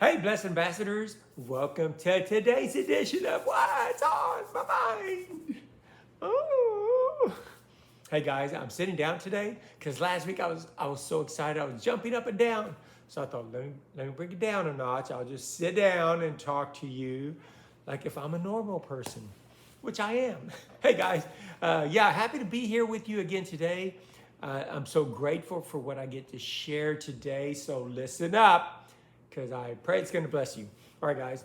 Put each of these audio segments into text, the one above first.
Hey, blessed ambassadors, welcome to today's edition of What's on My Mind. Ooh. Hey guys, I'm sitting down today because last week I was so excited, I was jumping up and down. So I thought, let me bring it down a notch. I'll just sit down and talk to you like if I'm a normal person, which I am. Hey guys, happy to be here with you again today. I'm so grateful for what I get to share today. So listen up, because I pray it's going to bless you. All right, guys.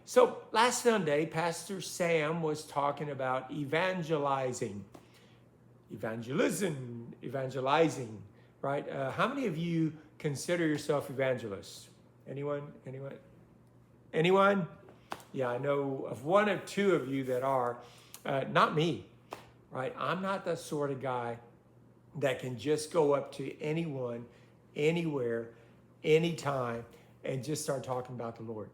So last Sunday, Pastor Sam was talking about evangelizing, right? How many of you consider yourself evangelists? Anyone? Yeah, I know of one or two of you that are. Not me, right? I'm not the sort of guy that can just go up to anyone, anywhere, anytime, and just start talking about the Lord.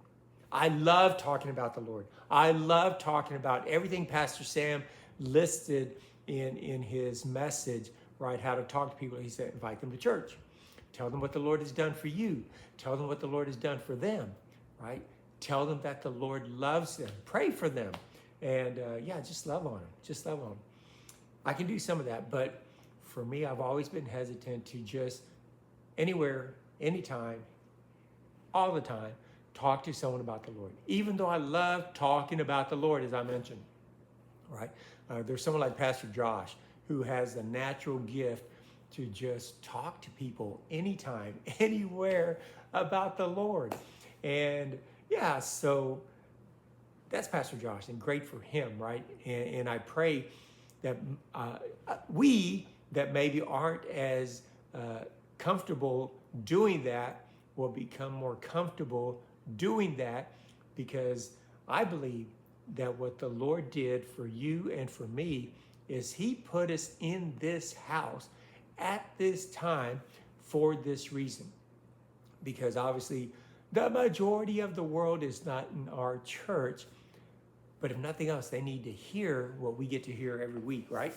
I love talking about the Lord. I love talking about everything Pastor Sam listed in his message, right? How to talk to people. He said, invite them to church. Tell them what the Lord has done for you. Tell them what the Lord has done for them, right? Tell them that the Lord loves them. Pray for them. And just love on them. Just love on them. I can do some of that, but for me, I've always been hesitant to just anywhere, anytime, all the time, talk to someone about the Lord. Even though I love talking about the Lord, as I mentioned, right? There's someone like Pastor Josh who has the natural gift to just talk to people anytime, anywhere about the Lord. And so that's Pastor Josh, and great for him, right? And I pray that we that maybe aren't as comfortable doing that will become more comfortable doing that, because I believe that what the Lord did for you and for me is he put us in this house at this time for this reason. Because obviously the majority of the world is not in our church, but if nothing else, they need to hear what we get to hear every week, right?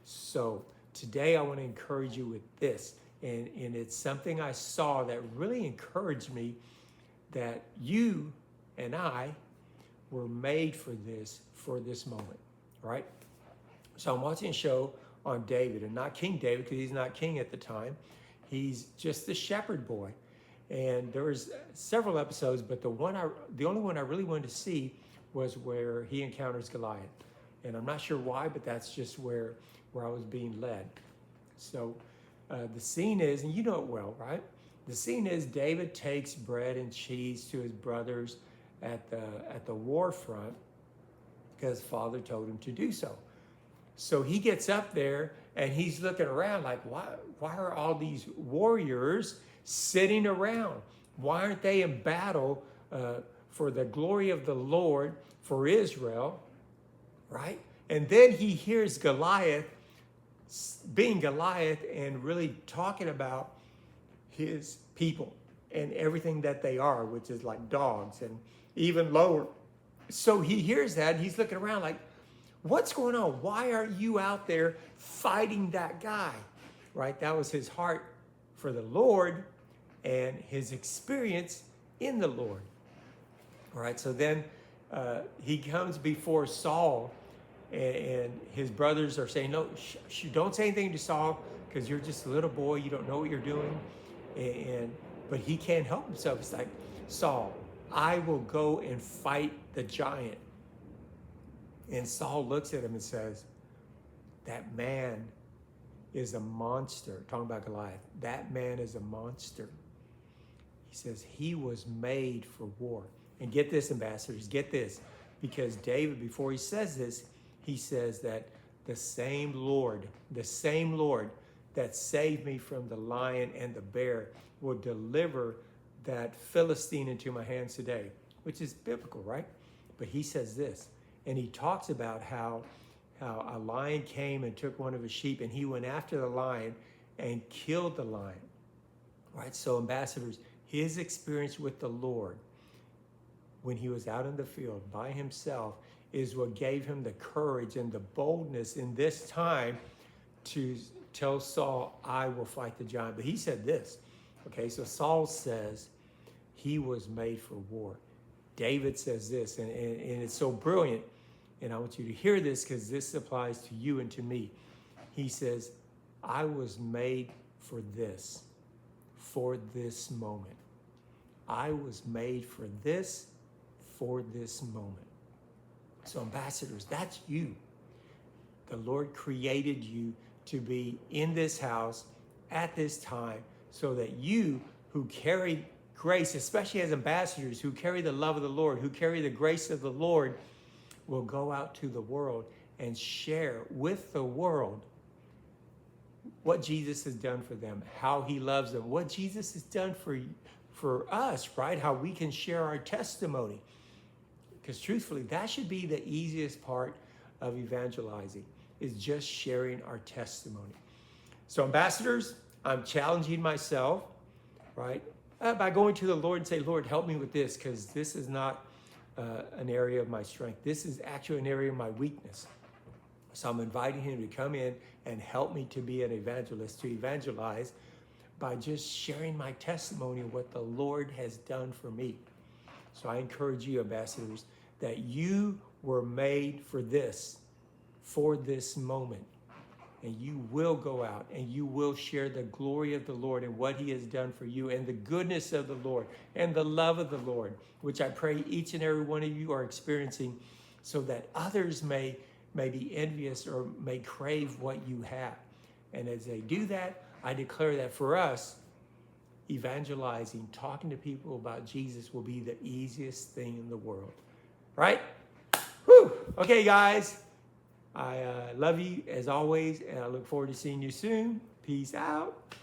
So today I want to encourage you with this. And it's something I saw that really encouraged me, that you and I were made for this moment, right? So I'm watching a show on David, and not King David, because he's not king at the time. He's just the shepherd boy. And there was several episodes, but the only one I really wanted to see was where he encounters Goliath. And I'm not sure why, but that's just where I was being led. So the scene is, and you know it well, right? The scene is David takes bread and cheese to his brothers at the war front because father told him to do so. So he gets up there and he's looking around like, why are all these warriors sitting around? Why aren't they in battle for the glory of the Lord, for Israel, right? And then he hears Goliath being Goliath and really talking about his people and everything that they are, which is like dogs and even lower. So he hears that and he's looking around like, what's going on? Why are you out there fighting that guy? Right? That was his heart for the Lord and his experience in the Lord. All right, so then he comes before Saul, and his brothers are saying, no, don't say anything to Saul, because you're just a little boy, you don't know what you're doing. But he can't help himself. He's like, Saul, I will go and fight the giant. And Saul looks at him and says, that man is a monster. Talking about Goliath. That man is a monster. He says he was made for war. And get this, ambassadors, get this. Because David, before he says this, he says that the same Lord that saved me from the lion and the bear will deliver that Philistine into my hands today, which is biblical, right? But he says this, and he talks about how a lion came and took one of his sheep, and he went after the lion and killed the lion, right? So ambassadors, his experience with the Lord when he was out in the field by himself is what gave him the courage and the boldness in this time to tell Saul, I will fight the giant. But he said this, okay, so Saul says, he was made for war. David says this, and it's so brilliant, and I want you to hear this because this applies to you and to me. He says, I was made for this moment. I was made for this moment. So ambassadors, that's you. The Lord created you to be in this house at this time so that you who carry grace, especially as ambassadors who carry the love of the Lord, who carry the grace of the Lord, will go out to the world and share with the world what Jesus has done for them, how he loves them, what Jesus has done for us, right? How we can share our testimony. Because truthfully, that should be the easiest part of evangelizing, is just sharing our testimony. So ambassadors, I'm challenging myself, right? By going to the Lord and say, Lord, help me with this, because this is not an area of my strength. This is actually an area of my weakness. So I'm inviting him to come in and help me to be an evangelist, to evangelize by just sharing my testimony of what the Lord has done for me. So I encourage you, ambassadors, that you were made for this moment. And you will go out and you will share the glory of the Lord and what he has done for you and the goodness of the Lord and the love of the Lord, which I pray each and every one of you are experiencing, so that others may be envious or may crave what you have. And as they do that, I declare that for us, evangelizing, talking to people about Jesus will be the easiest thing in the world. Right? Whew. Okay, guys. I love you as always, and I look forward to seeing you soon. Peace out.